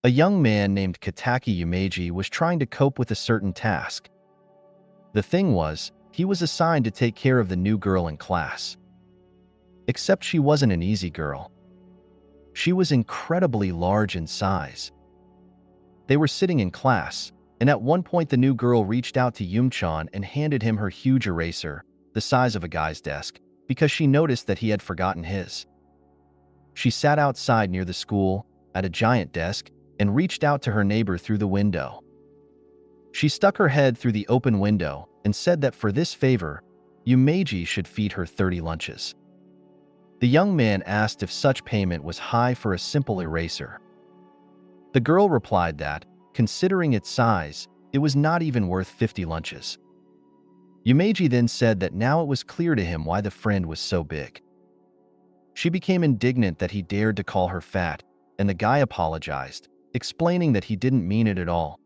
A young man named Kataki Yumeji was trying to cope with a certain task. The thing was, he was assigned to take care of the new girl in class. Except she wasn't an easy girl. She was incredibly large in size. They were sitting in class, and at one point the new girl reached out to Yumchan and handed him her huge eraser, the size of a guy's desk, because she noticed that he had forgotten his. She sat outside near the school, at a giant desk, and reached out to her neighbor through the window. She stuck her head through the open window and said that for this favor, Yumeji should feed her 30 lunches. The young man asked if such payment was high for a simple eraser. The girl replied that, considering its size, it was not even worth 50 lunches. Yumeji then said that now it was clear to him why the friend was so big. She became indignant that he dared to call her fat, and the guy apologized, explaining that he didn't mean it at all.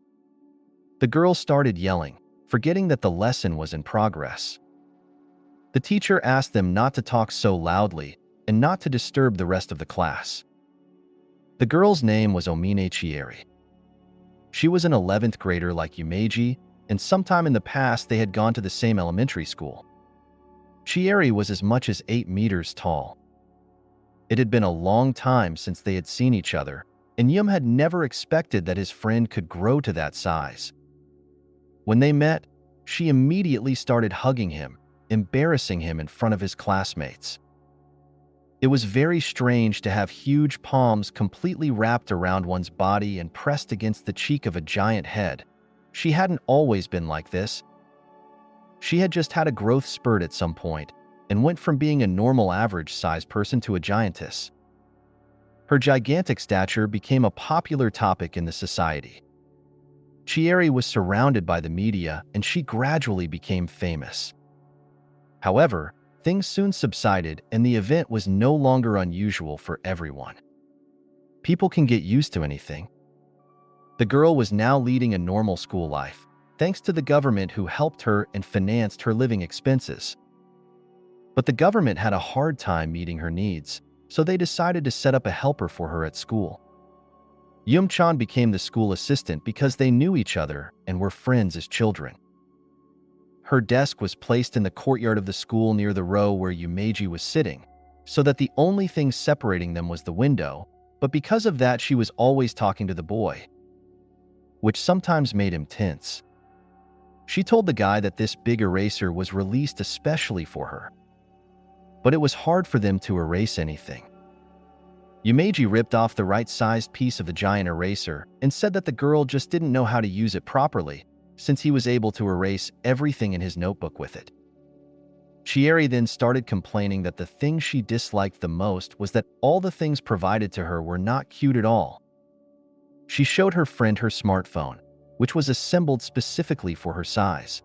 The girl started yelling, forgetting that the lesson was in progress. The teacher asked them not to talk so loudly and not to disturb the rest of the class. The girl's name was Omine Chieri. She was an 11th grader like Yumeji, and sometime in the past they had gone to the same elementary school. Chieri was as much as 8 meters tall. It had been a long time since they had seen each other, and Yum had never expected that his friend could grow to that size. When they met, she immediately started hugging him, embarrassing him in front of his classmates. It was very strange to have huge palms completely wrapped around one's body and pressed against the cheek of a giant head. She hadn't always been like this. She had just had a growth spurt at some point and went from being a normal average-sized person to a giantess. Her gigantic stature became a popular topic in the society. Chieri was surrounded by the media and she gradually became famous. However, things soon subsided and the event was no longer unusual for everyone. People can get used to anything. The girl was now leading a normal school life, thanks to the government who helped her and financed her living expenses. But the government had a hard time meeting her needs, so they decided to set up a helper for her at school. Yumchan became the school assistant because they knew each other and were friends as children. Her desk was placed in the courtyard of the school near the row where Yumeji was sitting, so that the only thing separating them was the window, but because of that she was always talking to the boy, which sometimes made him tense. She told the guy that this big eraser was released especially for her. But it was hard for them to erase anything. Yumeji ripped off the right-sized piece of the giant eraser and said that the girl just didn't know how to use it properly, since he was able to erase everything in his notebook with it. Chieri then started complaining that the thing she disliked the most was that all the things provided to her were not cute at all. She showed her friend her smartphone, which was assembled specifically for her size,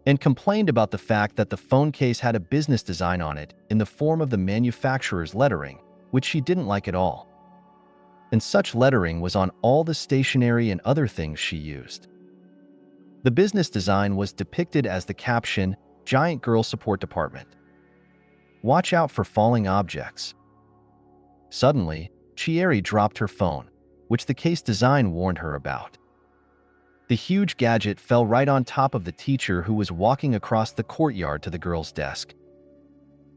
and complained about the fact that the phone case had a business design on it in the form of the manufacturer's lettering, which she didn't like at all. And such lettering was on all the stationery and other things she used. The business design was depicted as the caption, "Giant Girl Support Department. Watch out for falling objects." Suddenly, Chieri dropped her phone, which the case design warned her about. The huge gadget fell right on top of the teacher who was walking across the courtyard to the girl's desk.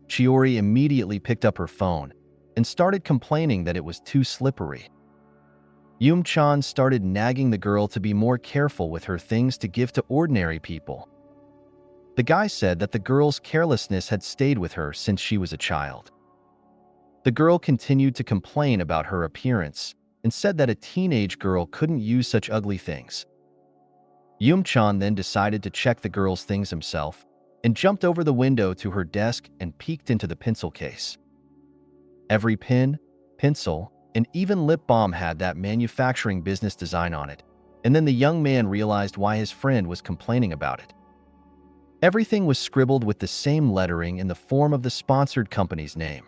Chieri immediately picked up her phone and started complaining that it was too slippery. Yumchan started nagging the girl to be more careful with her things to give to ordinary people. The guy said that the girl's carelessness had stayed with her since she was a child. The girl continued to complain about her appearance and said that a teenage girl couldn't use such ugly things. Yumchan then decided to check the girl's things himself and jumped over the window to her desk and peeked into the pencil case. Every pen, pencil, and even lip balm had that manufacturing business design on it, and then the young man realized why his friend was complaining about it. Everything was scribbled with the same lettering in the form of the sponsored company's name.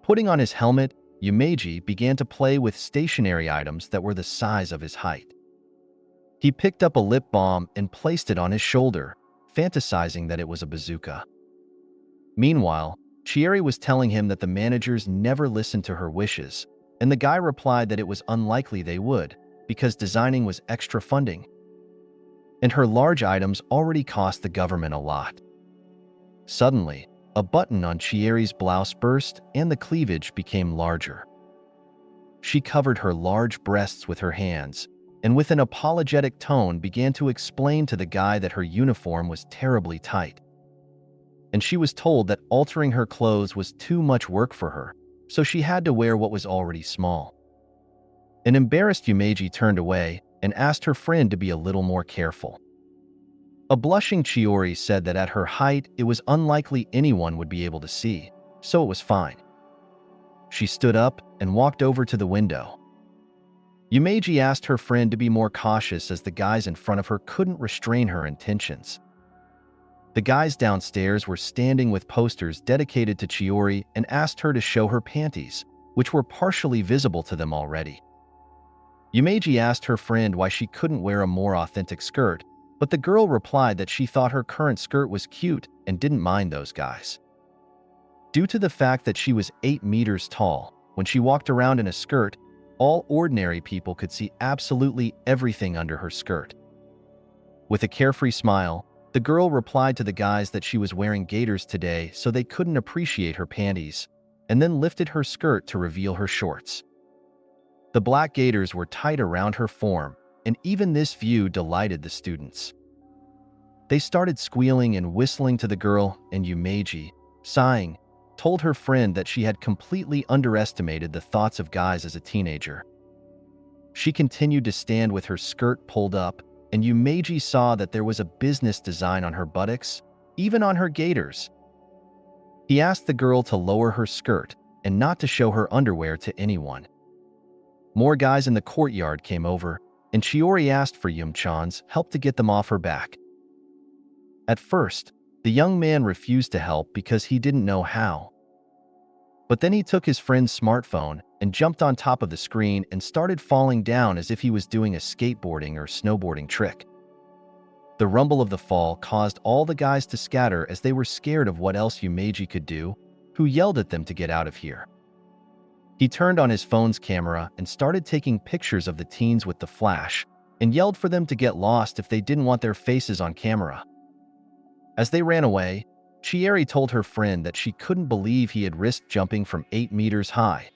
Putting on his helmet, Yumeji began to play with stationary items that were the size of his height. He picked up a lip balm and placed it on his shoulder, fantasizing that it was a bazooka. Meanwhile, Chieri was telling him that the managers never listened to her wishes, and the guy replied that it was unlikely they would, because designing was extra funding, and her large items already cost the government a lot. Suddenly, a button on Chieri's blouse burst and the cleavage became larger. She covered her large breasts with her hands, and with an apologetic tone began to explain to the guy that her uniform was terribly tight. And she was told that altering her clothes was too much work for her, so she had to wear what was already small. An embarrassed Yumeji turned away and asked her friend to be a little more careful. A blushing Chiori said that at her height it was unlikely anyone would be able to see, so it was fine. She stood up and walked over to the window. Yumeji asked her friend to be more cautious as the guys in front of her couldn't restrain her intentions. The guys downstairs were standing with posters dedicated to Chiori and asked her to show her panties, which were partially visible to them already. Yumeji asked her friend why she couldn't wear a more authentic skirt, but the girl replied that she thought her current skirt was cute and didn't mind those guys. Due to the fact that she was 8 meters tall, when she walked around in a skirt, all ordinary people could see absolutely everything under her skirt. With a carefree smile, the girl replied to the guys that she was wearing gaiters today so they couldn't appreciate her panties, and then lifted her skirt to reveal her shorts. The black gaiters were tight around her form, and even this view delighted the students. They started squealing and whistling to the girl, and Yumeji, sighing, told her friend that she had completely underestimated the thoughts of guys as a teenager. She continued to stand with her skirt pulled up, and Yumeji saw that there was a business design on her buttocks, even on her gaiters. He asked the girl to lower her skirt and not to show her underwear to anyone. More guys in the courtyard came over, and Chiori asked for Yum-chan's help to get them off her back. At first, the young man refused to help because he didn't know how. But then he took his friend's smartphone and jumped on top of the screen and started falling down as if he was doing a skateboarding or snowboarding trick. The rumble of the fall caused all the guys to scatter as they were scared of what else Yumeji could do, who yelled at them to get out of here. He turned on his phone's camera and started taking pictures of the teens with the flash and yelled for them to get lost if they didn't want their faces on camera. As they ran away, Chieri told her friend that she couldn't believe he had risked jumping from 8 meters high.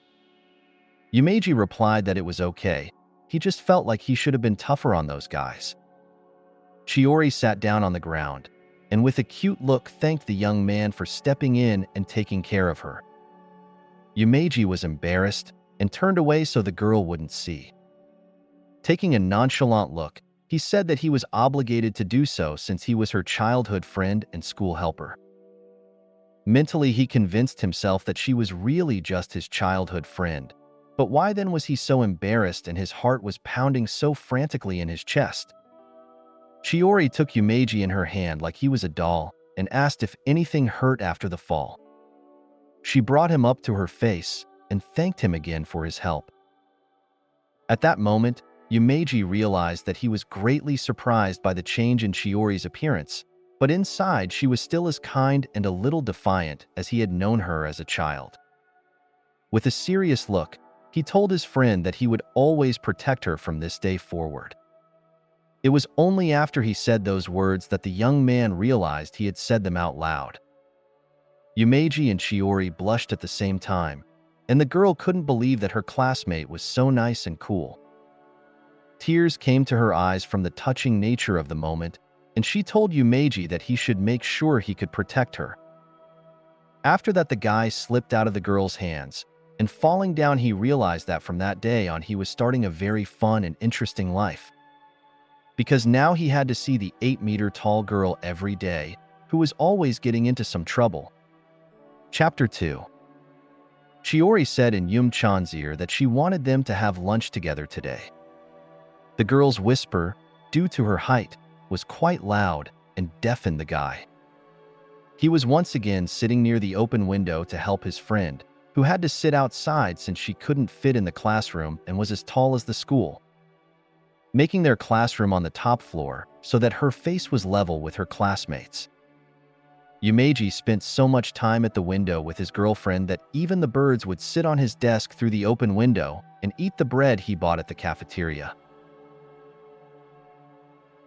Yumeji replied that it was okay, he just felt like he should have been tougher on those guys. Chiori sat down on the ground, and with a cute look thanked the young man for stepping in and taking care of her. Yumeji was embarrassed and turned away so the girl wouldn't see. Taking a nonchalant look, he said that he was obligated to do so since he was her childhood friend and school helper. Mentally, he convinced himself that she was really just his childhood friend. But why then was he so embarrassed and his heart was pounding so frantically in his chest? Chiori took Yumeji in her hand like he was a doll and asked if anything hurt after the fall. She brought him up to her face and thanked him again for his help. At that moment, Yumeji realized that he was greatly surprised by the change in Chiori's appearance, but inside she was still as kind and a little defiant as he had known her as a child. With a serious look, he told his friend that he would always protect her from this day forward. It was only after he said those words that the young man realized he had said them out loud. Yumeji and Chiori blushed at the same time, and the girl couldn't believe that her classmate was so nice and cool. Tears came to her eyes from the touching nature of the moment, and she told Yumeji that he should make sure he could protect her. After that, the guy slipped out of the girl's hands, and falling down, he realized that from that day on he was starting a very fun and interesting life. Because now he had to see the 8-meter-tall girl every day, who was always getting into some trouble. Chapter 2. Chiori said in Yum-chan's ear that she wanted them to have lunch together today. The girl's whisper, due to her height, was quite loud and deafened the guy. He was once again sitting near the open window to help his friend, who had to sit outside since she couldn't fit in the classroom and was as tall as the school, making their classroom on the top floor so that her face was level with her classmates. Yumeji spent so much time at the window with his girlfriend that even the birds would sit on his desk through the open window and eat the bread he bought at the cafeteria.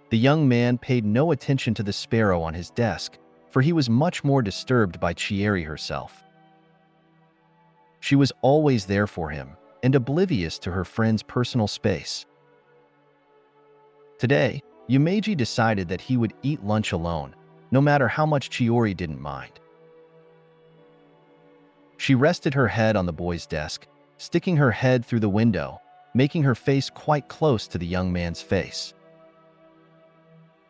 The young man paid no attention to the sparrow on his desk, for he was much more disturbed by Chieri herself. She was always there for him and oblivious to her friend's personal space. Today, Yumeji decided that he would eat lunch alone, no matter how much Chieri didn't mind. She rested her head on the boy's desk, sticking her head through the window, making her face quite close to the young man's face.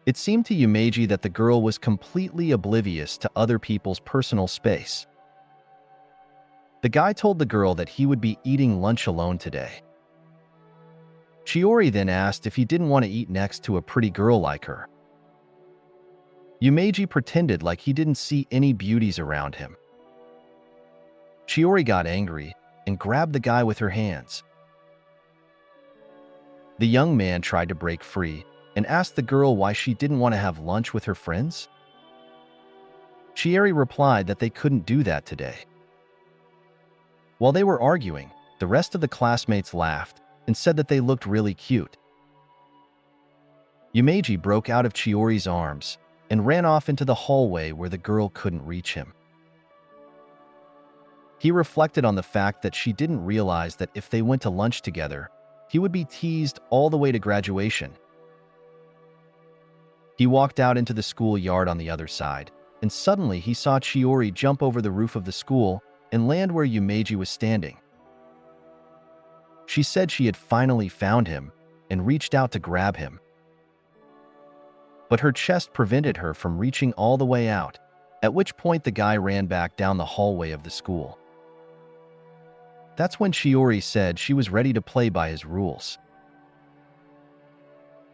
It seemed to Yumeji that the girl was completely oblivious to other people's personal space. The guy told the girl that he would be eating lunch alone today. Chieri then asked if he didn't want to eat next to a pretty girl like her. Yumeji pretended like he didn't see any beauties around him. Chieri got angry and grabbed the guy with her hands. The young man tried to break free and asked the girl why she didn't want to have lunch with her friends. Chieri replied that they couldn't do that today. While they were arguing, the rest of the classmates laughed and said that they looked really cute. Yumeji broke out of Chieri's arms and ran off into the hallway where the girl couldn't reach him. He reflected on the fact that she didn't realize that if they went to lunch together, he would be teased all the way to graduation. He walked out into the schoolyard on the other side, and suddenly he saw Chieri jump over the roof of the school and land where Yumeji was standing. She said she had finally found him and reached out to grab him. But her chest prevented her from reaching all the way out, at which point the guy ran back down the hallway of the school. That's when Chieri said she was ready to play by his rules.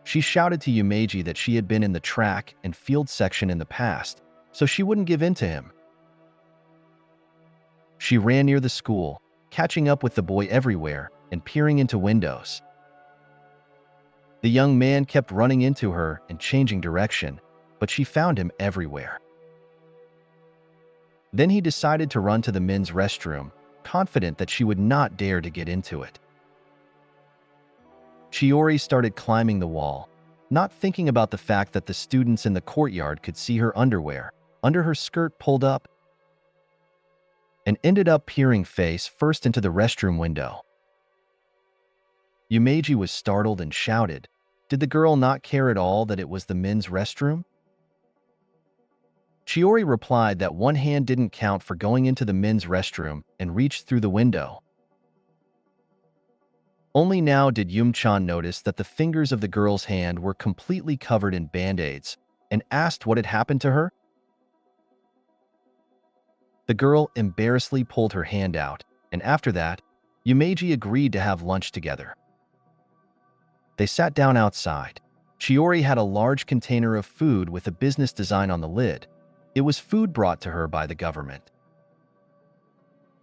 She shouted to Yumeji that she had been in the track and field section in the past, so she wouldn't give in to him. She ran near the school, catching up with the boy everywhere and peering into windows. The young man kept running into her and changing direction, but she found him everywhere. Then he decided to run to the men's restroom, confident that she would not dare to get into it. Chieri started climbing the wall, not thinking about the fact that the students in the courtyard could see her underwear, under her skirt pulled up, and ended up peering face first into the restroom window. Yumeji was startled and shouted, "Did the girl not care at all that it was the men's restroom?" Chieri replied that one hand didn't count for going into the men's restroom and reached through the window. Only now did Yum-chan notice that the fingers of the girl's hand were completely covered in band-aids and asked what had happened to her. The girl embarrassedly pulled her hand out, and after that, Yumeji agreed to have lunch together. They sat down outside. Chieri had a large container of food with a business design on the lid. It was food brought to her by the government.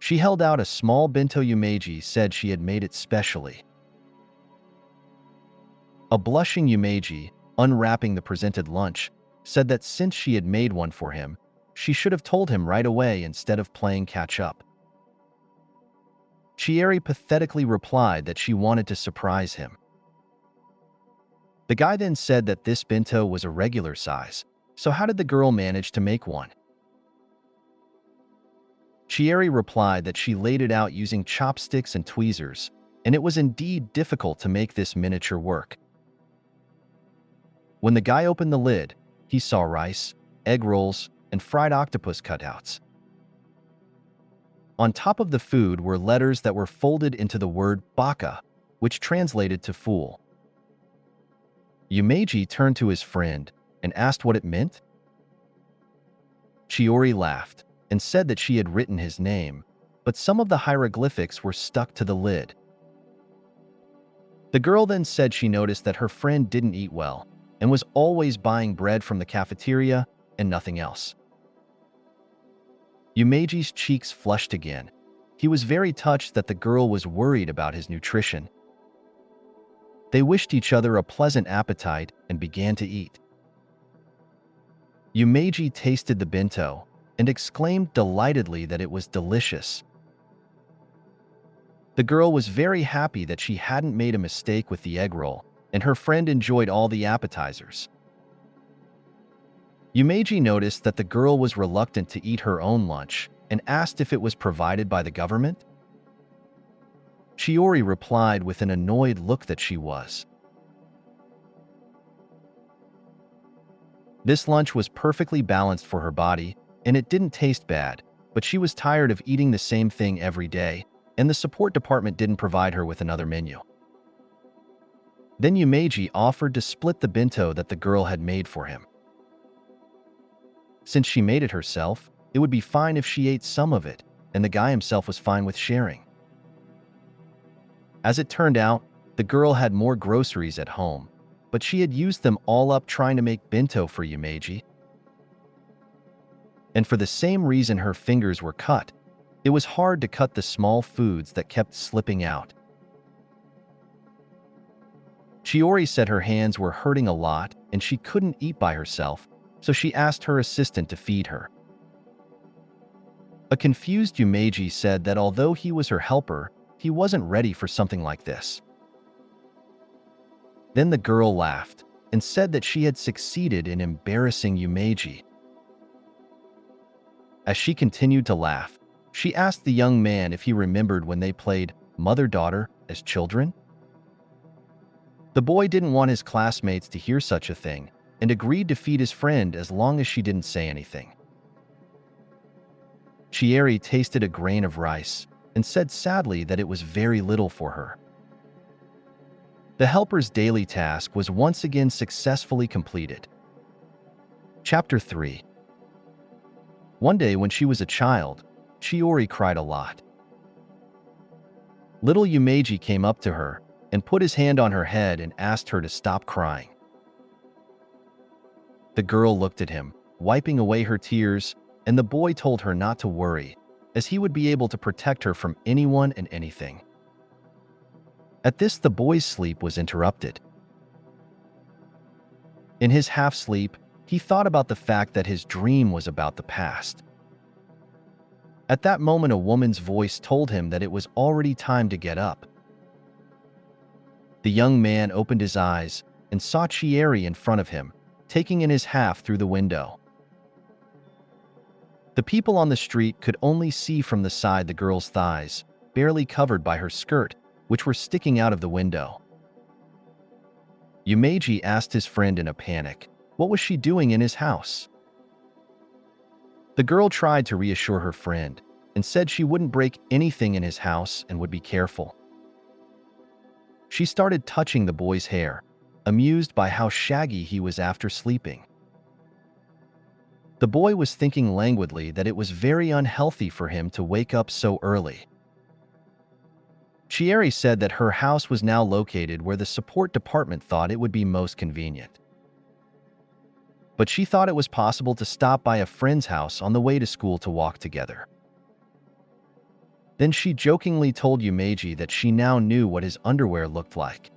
She held out a small bento. Yumeji said she had made it specially. A blushing Yumeji, unwrapping the presented lunch, said that since she had made one for him, she should have told him right away instead of playing catch-up. Chieri pathetically replied that she wanted to surprise him. The guy then said that this bento was a regular size, so how did the girl manage to make one? Chieri replied that she laid it out using chopsticks and tweezers, and it was indeed difficult to make this miniature work. When the guy opened the lid, he saw rice, egg rolls, and fried octopus cutouts. On top of the food were letters that were folded into the word baka, which translated to fool. Yumeji turned to his friend and asked what it meant. Chieri laughed and said that she had written his name, but some of the hieroglyphics were stuck to the lid. The girl then said she noticed that her friend didn't eat well and was always buying bread from the cafeteria and nothing else. Yumeji's cheeks flushed again. He was very touched that the girl was worried about his nutrition. They wished each other a pleasant appetite and began to eat. Yumeji tasted the bento and exclaimed delightedly that it was delicious. The girl was very happy that she hadn't made a mistake with the egg roll, and her friend enjoyed all the appetizers. Yumeji noticed that the girl was reluctant to eat her own lunch and asked if it was provided by the government. Chieri replied with an annoyed look that she was. This lunch was perfectly balanced for her body, and it didn't taste bad, but she was tired of eating the same thing every day, and the support department didn't provide her with another menu. Then Yumeji offered to split the bento that the girl had made for him. Since she made it herself, it would be fine if she ate some of it, and the guy himself was fine with sharing. As it turned out, the girl had more groceries at home, but she had used them all up trying to make bento for Yumeji. And for the same reason her fingers were cut, it was hard to cut the small foods that kept slipping out. Chieri said her hands were hurting a lot and she couldn't eat by herself, so she asked her assistant to feed her. A confused Yumeji said that although he was her helper, he wasn't ready for something like this. Then the girl laughed and said that she had succeeded in embarrassing Yumeji. As she continued to laugh, she asked the young man if he remembered when they played mother-daughter as children. The boy didn't want his classmates to hear such a thing and agreed to feed his friend as long as she didn't say anything. Chieri tasted a grain of rice and said sadly that it was very little for her. The helper's daily task was once again successfully completed. Chapter 3. One day when she was a child, Chieri cried a lot. Little Yumeji came up to her and put his hand on her head and asked her to stop crying. The girl looked at him, wiping away her tears, and the boy told her not to worry, as he would be able to protect her from anyone and anything. At this, the boy's sleep was interrupted. In his half-sleep, he thought about the fact that his dream was about the past. At that moment, a woman's voice told him that it was already time to get up. The young man opened his eyes and saw Chieri in front of him, taking in his half through the window. The people on the street could only see from the side the girl's thighs, barely covered by her skirt, which were sticking out of the window. Yumeji asked his friend in a panic, what was she doing in his house? The girl tried to reassure her friend and said she wouldn't break anything in his house and would be careful. She started touching the boy's hair, amused by how shaggy he was after sleeping. The boy was thinking languidly that it was very unhealthy for him to wake up so early. Chieri said that her house was now located where the support department thought it would be most convenient. But she thought it was possible to stop by a friend's house on the way to school to walk together. Then she jokingly told Yumeji that she now knew what his underwear looked like.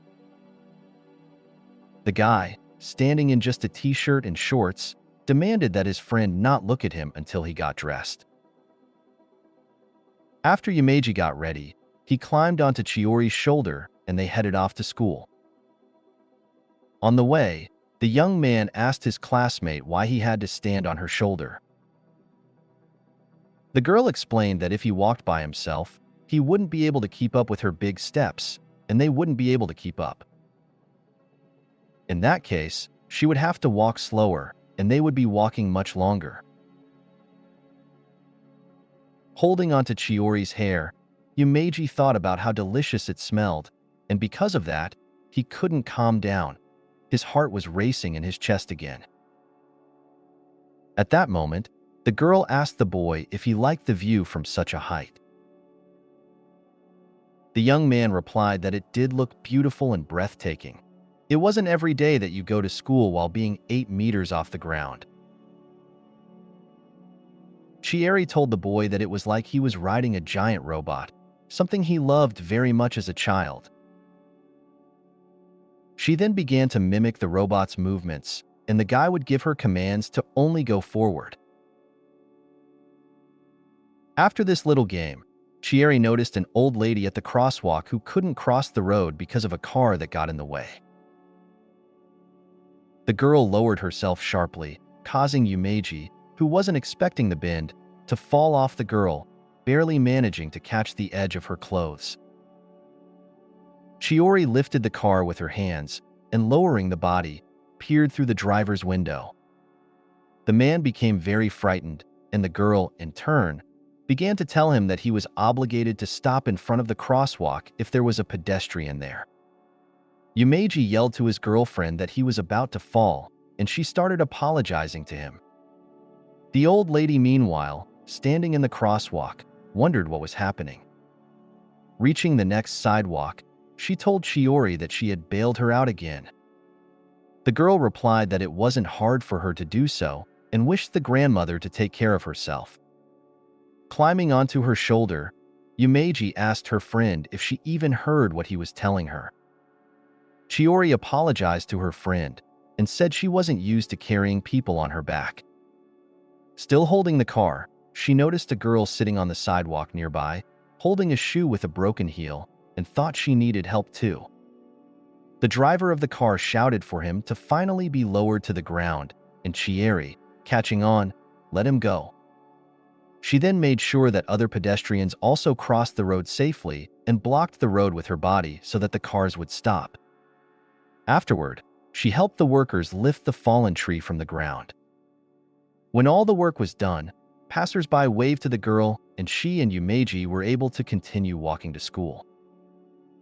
The guy, standing in just a t-shirt and shorts, demanded that his friend not look at him until he got dressed. After Yumeji got ready, he climbed onto Chiori's shoulder and they headed off to school. On the way, the young man asked his classmate why he had to stand on her shoulder. The girl explained that if he walked by himself, he wouldn't be able to keep up with her big steps, and they wouldn't be able to keep up. In that case, she would have to walk slower, and they would be walking much longer. Holding onto Chiori's hair, Yumeji thought about how delicious it smelled, and because of that, he couldn't calm down. His heart was racing in his chest again. At that moment, the girl asked the boy if he liked the view from such a height. The young man replied that it did look beautiful and breathtaking. It wasn't every day that you go to school while being 8 meters off the ground. Chieri told the boy that it was like he was riding a giant robot, something he loved very much as a child. She then began to mimic the robot's movements, and the guy would give her commands to only go forward. After this little game, Chieri noticed an old lady at the crosswalk who couldn't cross the road because of a car that got in the way. The girl lowered herself sharply, causing Yumeji, who wasn't expecting the bend, to fall off the girl, barely managing to catch the edge of her clothes. Chiori lifted the car with her hands and, lowering the body, peered through the driver's window. The man became very frightened, and the girl, in turn, began to tell him that he was obligated to stop in front of the crosswalk if there was a pedestrian there. Yumeji yelled to his girlfriend that he was about to fall, and she started apologizing to him. The old lady, meanwhile, standing in the crosswalk, wondered what was happening. Reaching the next sidewalk, she told Chiori that she had bailed her out again. The girl replied that it wasn't hard for her to do so and wished the grandmother to take care of herself. Climbing onto her shoulder, Yumeji asked her friend if she even heard what he was telling her. Chiori apologized to her friend and said she wasn't used to carrying people on her back. Still holding the car, she noticed a girl sitting on the sidewalk nearby, holding a shoe with a broken heel, and thought she needed help too. The driver of the car shouted for him to finally be lowered to the ground, and Chieri, catching on, let him go. She then made sure that other pedestrians also crossed the road safely and blocked the road with her body so that the cars would stop. Afterward, she helped the workers lift the fallen tree from the ground. When all the work was done, passers-by waved to the girl, and she and Yumeji were able to continue walking to school.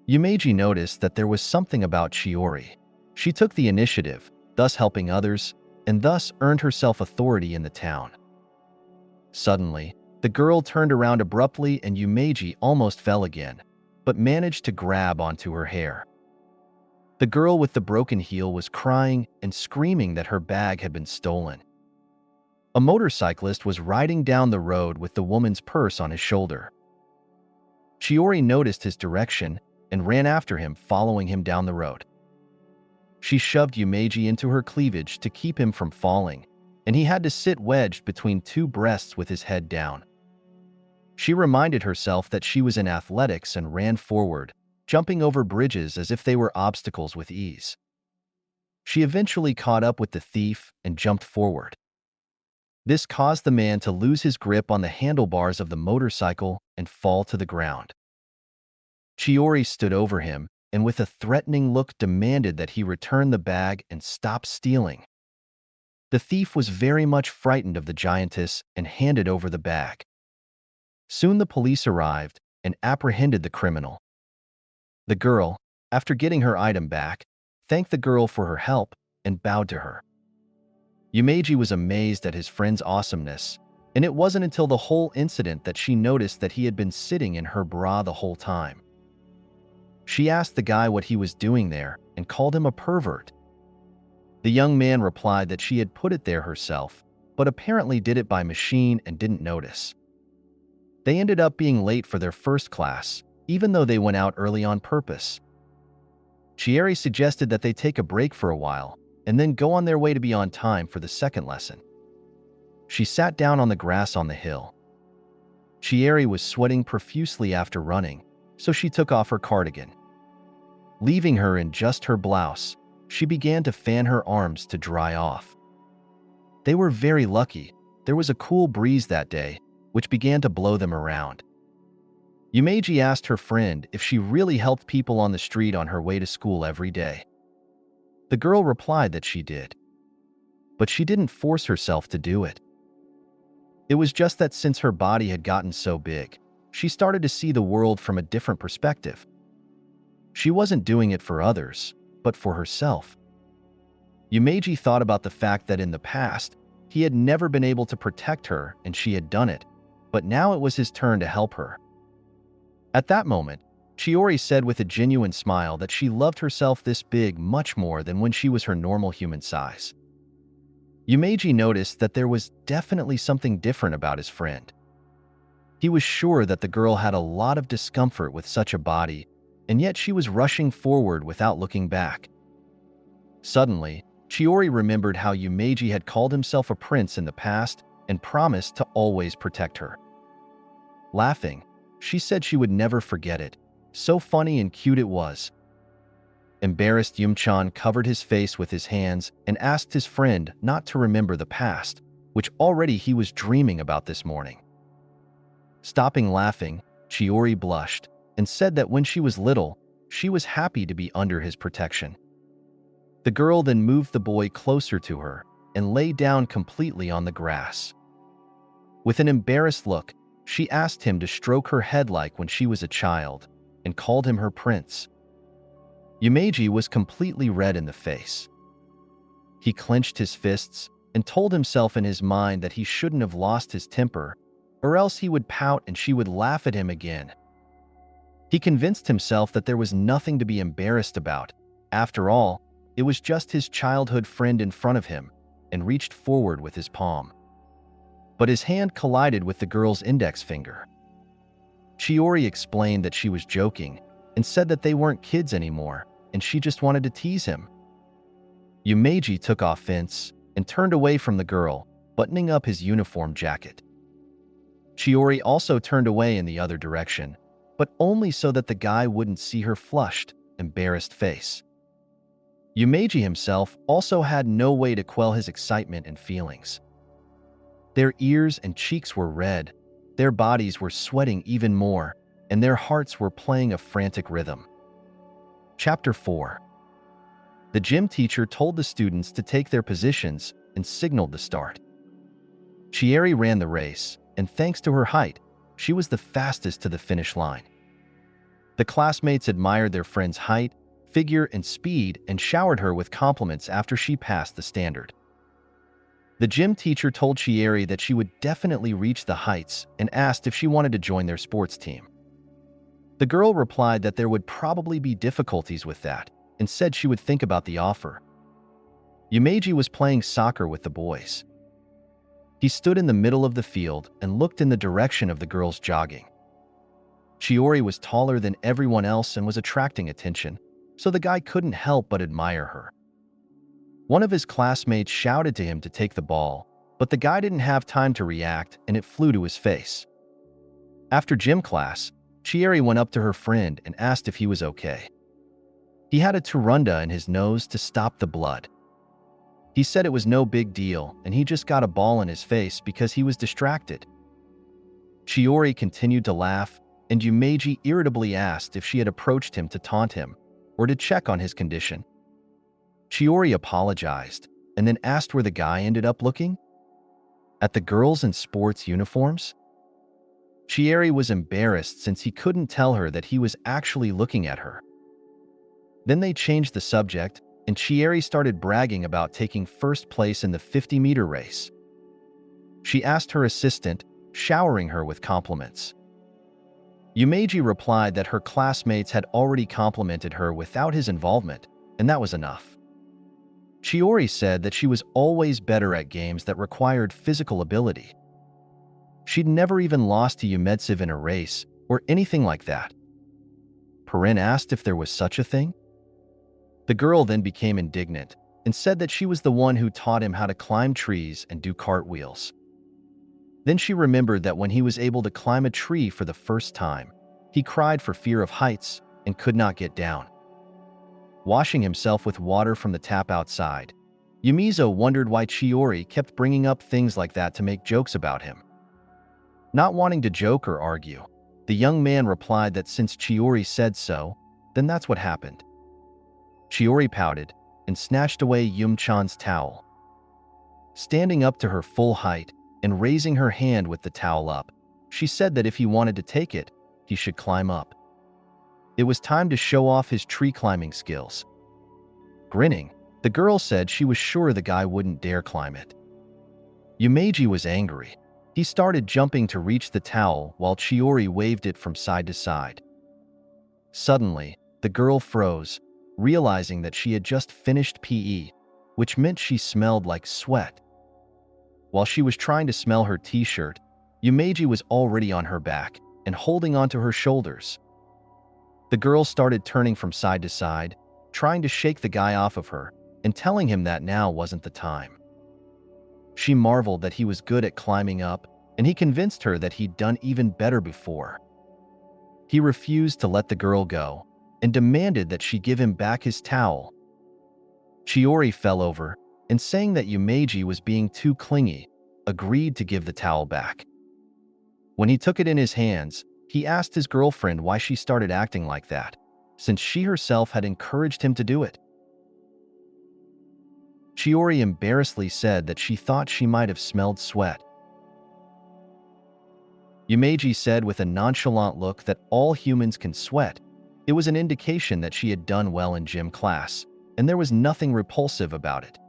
Yumeji noticed that there was something about Chiori. She took the initiative, thus helping others, and thus earned herself authority in the town. Suddenly, the girl turned around abruptly and Yumeji almost fell again, but managed to grab onto her hair. The girl with the broken heel was crying and screaming that her bag had been stolen. A motorcyclist was riding down the road with the woman's purse on his shoulder. Chiori noticed his direction and ran after him, following him down the road. She shoved Yumeji into her cleavage to keep him from falling, and he had to sit wedged between two breasts with his head down. She reminded herself that she was in athletics and ran forward, jumping over bridges as if they were obstacles with ease. She eventually caught up with the thief and jumped forward. This caused the man to lose his grip on the handlebars of the motorcycle and fall to the ground. Chiori stood over him and with a threatening look demanded that he return the bag and stop stealing. The thief was very much frightened of the giantess and handed over the bag. Soon the police arrived and apprehended the criminal. The girl, after getting her item back, thanked the girl for her help and bowed to her. Yumeji was amazed at his friend's awesomeness, and it wasn't until the whole incident that she noticed that he had been sitting in her bra the whole time. She asked the guy what he was doing there and called him a pervert. The young man replied that she had put it there herself, but apparently did it by machine and didn't notice. They ended up being late for their first class, even though they went out early on purpose. Chieri suggested that they take a break for a while and then go on their way to be on time for the second lesson. She sat down on the grass on the hill. Chieri was sweating profusely after running, so she took off her cardigan. Leaving her in just her blouse, she began to fan her arms to dry off. They were very lucky. There was a cool breeze that day, which began to blow them around. Yumeji asked her friend if she really helped people on the street on her way to school every day. The girl replied that she did, but she didn't force herself to do it. It was just that since her body had gotten so big, she started to see the world from a different perspective. She wasn't doing it for others, but for herself. Yumeji thought about the fact that in the past, he had never been able to protect her and she had done it, but now it was his turn to help her. At that moment, Chiori said with a genuine smile that she loved herself this big much more than when she was her normal human size. Yumeji noticed that there was definitely something different about his friend. He was sure that the girl had a lot of discomfort with such a body, and yet she was rushing forward without looking back. Suddenly, Chieri remembered how Yumeji had called himself a prince in the past and promised to always protect her. Laughing, she said she would never forget it. So funny and cute it was. Embarrassed, Yumchan covered his face with his hands and asked his friend not to remember the past, which already he was dreaming about this morning. Stopping laughing, Chieri blushed and said that when she was little, she was happy to be under his protection. The girl then moved the boy closer to her and lay down completely on the grass. With an embarrassed look, she asked him to stroke her head like when she was a child and called him her prince. Yumeji was completely red in the face. He clenched his fists and told himself in his mind that he shouldn't have lost his temper, or else he would pout and she would laugh at him again. He convinced himself that there was nothing to be embarrassed about. After all, it was just his childhood friend in front of him, and reached forward with his palm. But his hand collided with the girl's index finger. Chieri explained that she was joking and said that they weren't kids anymore, and she just wanted to tease him. Yumeji took offense and turned away from the girl, buttoning up his uniform jacket. Chieri also turned away in the other direction, but only so that the guy wouldn't see her flushed, embarrassed face. Yumeji himself also had no way to quell his excitement and feelings. Their ears and cheeks were red, their bodies were sweating even more, and their hearts were playing a frantic rhythm. Chapter 4. The gym teacher told the students to take their positions and signaled the start. Chieri ran the race, and thanks to her height, she was the fastest to the finish line. The classmates admired their friend's height, figure, and speed and showered her with compliments after she passed the standard. The gym teacher told Chieri that she would definitely reach the heights and asked if she wanted to join their sports team. The girl replied that there would probably be difficulties with that and said she would think about the offer. Yumeji was playing soccer with the boys. He stood in the middle of the field and looked in the direction of the girls jogging. Chieri was taller than everyone else and was attracting attention, so the guy couldn't help but admire her. One of his classmates shouted to him to take the ball, but the guy didn't have time to react and it flew to his face. After gym class, Chieri went up to her friend and asked if he was okay. He had a turunda in his nose to stop the blood. He said it was no big deal and he just got a ball in his face because he was distracted. Chieri continued to laugh, and Yumeji irritably asked if she had approached him to taunt him or to check on his condition. Chieri apologized and then asked where the guy ended up looking. At the girls in sports uniforms? Chieri was embarrassed since he couldn't tell her that he was actually looking at her. Then they changed the subject, and Chieri started bragging about taking first place in the 50-meter race. She asked her assistant, showering her with compliments. Yumeji replied that her classmates had already complimented her without his involvement, and that was enough. Chieri said that she was always better at games that required physical ability. She'd never even lost to Yumetsev in a race or anything like that. Perrin asked if there was such a thing. The girl then became indignant and said that she was the one who taught him how to climb trees and do cartwheels. Then she remembered that when he was able to climb a tree for the first time, he cried for fear of heights and could not get down. Washing himself with water from the tap outside, Yumizo wondered why Chieri kept bringing up things like that to make jokes about him. Not wanting to joke or argue, the young man replied that since Chieri said so, then that's what happened. Chieri pouted and snatched away Yumchan's towel. Standing up to her full height and raising her hand with the towel up, she said that if he wanted to take it, he should climb up. It was time to show off his tree climbing skills. Grinning, the girl said she was sure the guy wouldn't dare climb it. Yumeji was angry. He started jumping to reach the towel while Chieri waved it from side to side. Suddenly, the girl froze, realizing that she had just finished PE, which meant she smelled like sweat. While she was trying to smell her t-shirt, Yumeji was already on her back and holding onto her shoulders. The girl started turning from side to side, trying to shake the guy off of her, and telling him that now wasn't the time. She marveled that he was good at climbing up, and he convinced her that he'd done even better before. He refused to let the girl go and demanded that she give him back his towel. Chieri fell over and, saying that Yumeji was being too clingy, agreed to give the towel back. When he took it in his hands, he asked his girlfriend why she started acting like that, since she herself had encouraged him to do it. Chieri embarrassedly said that she thought she might have smelled sweat. Yumeji said with a nonchalant look that all humans can sweat. It was an indication that she had done well in gym class, and there was nothing repulsive about it.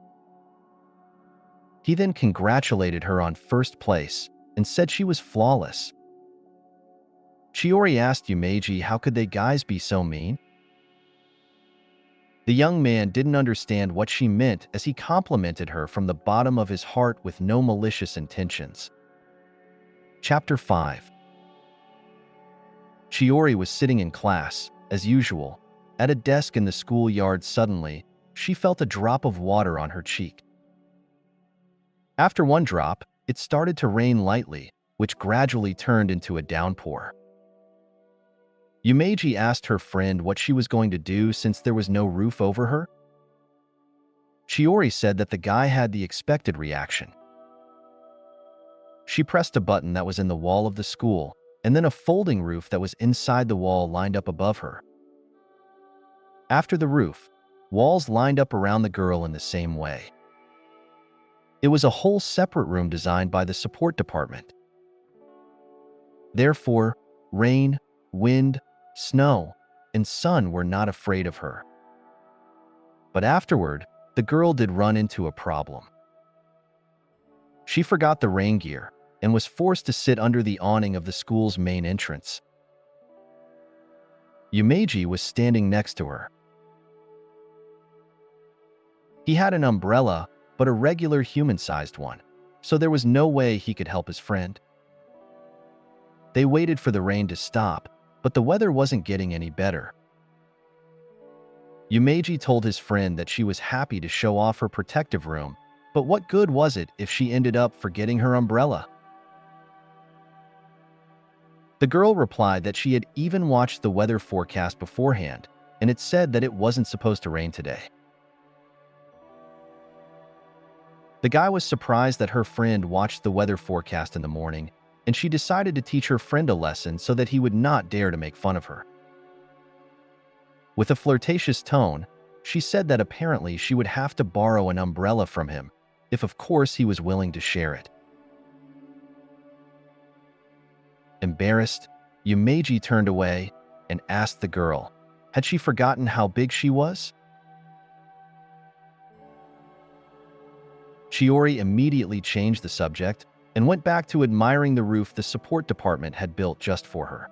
He then congratulated her on first place and said she was flawless. Chieri asked Yumeji how could they guys be so mean? The young man didn't understand what she meant as he complimented her from the bottom of his heart with no malicious intentions. Chapter 5. Chieri was sitting in class, as usual, at a desk in the schoolyard. Suddenly, she felt a drop of water on her cheek. After one drop, it started to rain lightly, which gradually turned into a downpour. Yumeji asked her friend what she was going to do since there was no roof over her. Chieri said that the guy had the expected reaction. She pressed a button that was in the wall of the school, and then a folding roof that was inside the wall lined up above her. After the roof, walls lined up around the girl in the same way. It was a whole separate room designed by the support department. Therefore, rain, wind, snow, and sun were not afraid of her. But afterward, the girl did run into a problem. She forgot the rain gear and was forced to sit under the awning of the school's main entrance. Yumeji was standing next to her. He had an umbrella, but a regular human-sized one, so there was no way he could help his friend. They waited for the rain to stop, but the weather wasn't getting any better. Yumeji told his friend that she was happy to show off her protective room, but what good was it if she ended up forgetting her umbrella? The girl replied that she had even watched the weather forecast beforehand, and it said that it wasn't supposed to rain today. The guy was surprised that her friend watched the weather forecast in the morning, and she decided to teach her friend a lesson so that he would not dare to make fun of her. With a flirtatious tone, she said that apparently she would have to borrow an umbrella from him, if of course he was willing to share it. Embarrassed, Yumeji turned away and asked the girl, had she forgotten how big she was? Chieri immediately changed the subject and went back to admiring the roof the support department had built just for her.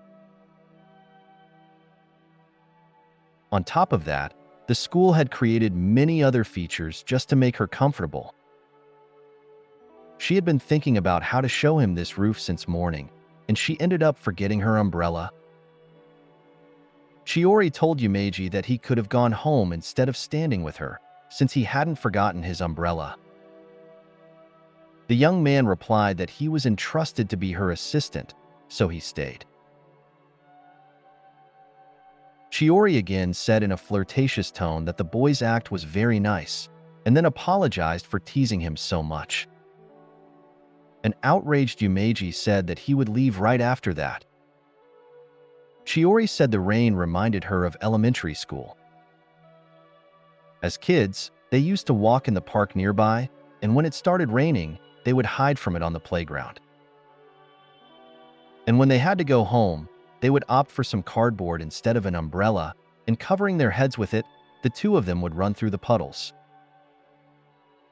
On top of that, the school had created many other features just to make her comfortable. She had been thinking about how to show him this roof since morning, and she ended up forgetting her umbrella. Chieri told Yumeji that he could have gone home instead of standing with her, since he hadn't forgotten his umbrella. The young man replied that he was entrusted to be her assistant, so he stayed. Chieri again said in a flirtatious tone that the boy's act was very nice, and then apologized for teasing him so much. An outraged Yumeji said that he would leave right after that. Chieri said the rain reminded her of elementary school. As kids, they used to walk in the park nearby, and when it started raining, they would hide from it on the playground. And when they had to go home, they would opt for some cardboard instead of an umbrella, and covering their heads with it, the two of them would run through the puddles.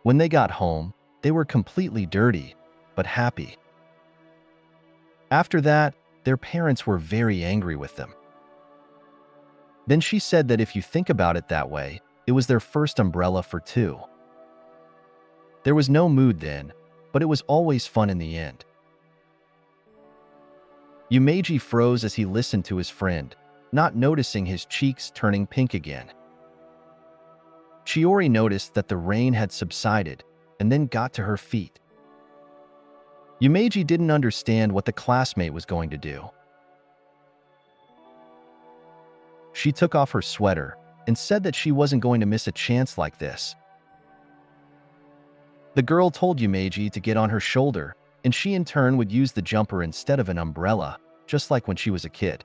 When they got home, they were completely dirty, but happy. After that, their parents were very angry with them. Then she said that if you think about it that way, it was their first umbrella for two. There was no mood then, but it was always fun in the end. Yumeji froze as he listened to his friend, not noticing his cheeks turning pink again. Chieri noticed that the rain had subsided and then got to her feet. Yumeji didn't understand what the classmate was going to do. She took off her sweater and said that she wasn't going to miss a chance like this. The girl told Yumeji to get on her shoulder, and she in turn would use the jumper instead of an umbrella, just like when she was a kid.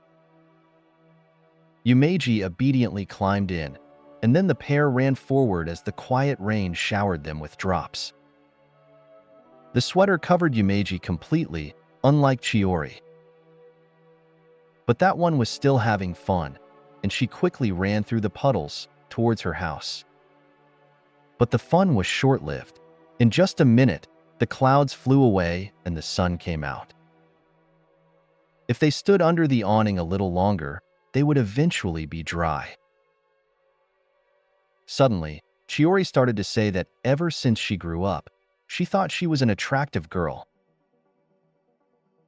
Yumeji obediently climbed in, and then the pair ran forward as the quiet rain showered them with drops. The sweater covered Yumeji completely, unlike Chieri. But that one was still having fun, and she quickly ran through the puddles towards her house. But the fun was short-lived. In just a minute, the clouds flew away and the sun came out. If they stood under the awning a little longer, they would eventually be dry. Suddenly, Chieri started to say that ever since she grew up, she thought she was an attractive girl.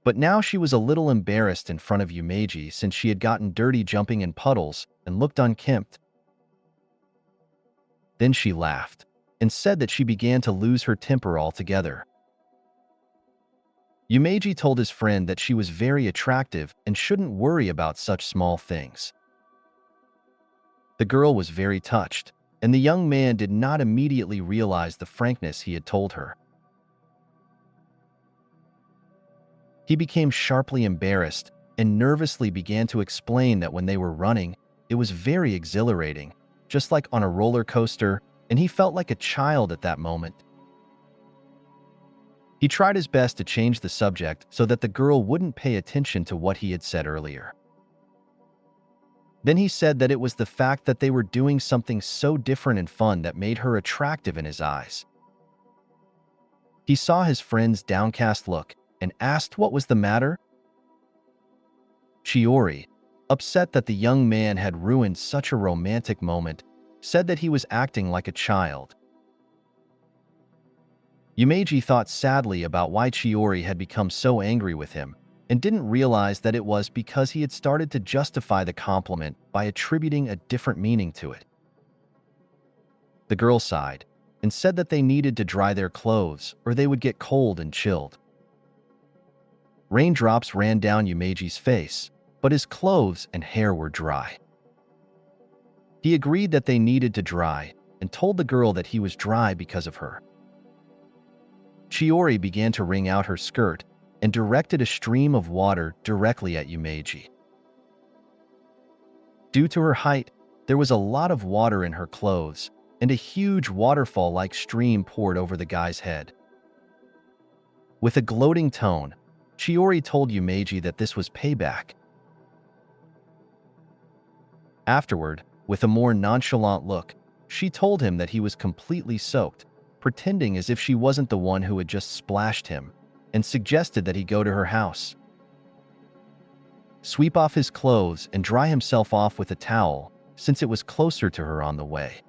But now she was a little embarrassed in front of Yumeji since she had gotten dirty jumping in puddles and looked unkempt. Then she laughed and said that she began to lose her temper altogether. Yumeji told his friend that she was very attractive and shouldn't worry about such small things. The girl was very touched, and the young man did not immediately realize the frankness he had told her. He became sharply embarrassed and nervously began to explain that when they were running, it was very exhilarating, just like on a roller coaster, and he felt like a child at that moment. He tried his best to change the subject so that the girl wouldn't pay attention to what he had said earlier. Then he said that it was the fact that they were doing something so different and fun that made her attractive in his eyes. He saw his friend's downcast look and asked what was the matter. Chieri, upset that the young man had ruined such a romantic moment, said that he was acting like a child. Yumeji thought sadly about why Chieri had become so angry with him and didn't realize that it was because he had started to justify the compliment by attributing a different meaning to it. The girl sighed and said that they needed to dry their clothes or they would get cold and chilled. Raindrops ran down Yumeji's face, but his clothes and hair were dry. He agreed that they needed to dry and told the girl that he was dry because of her. Chieri began to wring out her skirt and directed a stream of water directly at Yumeji. Due to her height, there was a lot of water in her clothes, and a huge waterfall-like stream poured over the guy's head. With a gloating tone, Chieri told Yumeji that this was payback. Afterward, with a more nonchalant look, she told him that he was completely soaked, pretending as if she wasn't the one who had just splashed him, and suggested that he go to her house, sweep off his clothes and dry himself off with a towel, since it was closer to her on the way.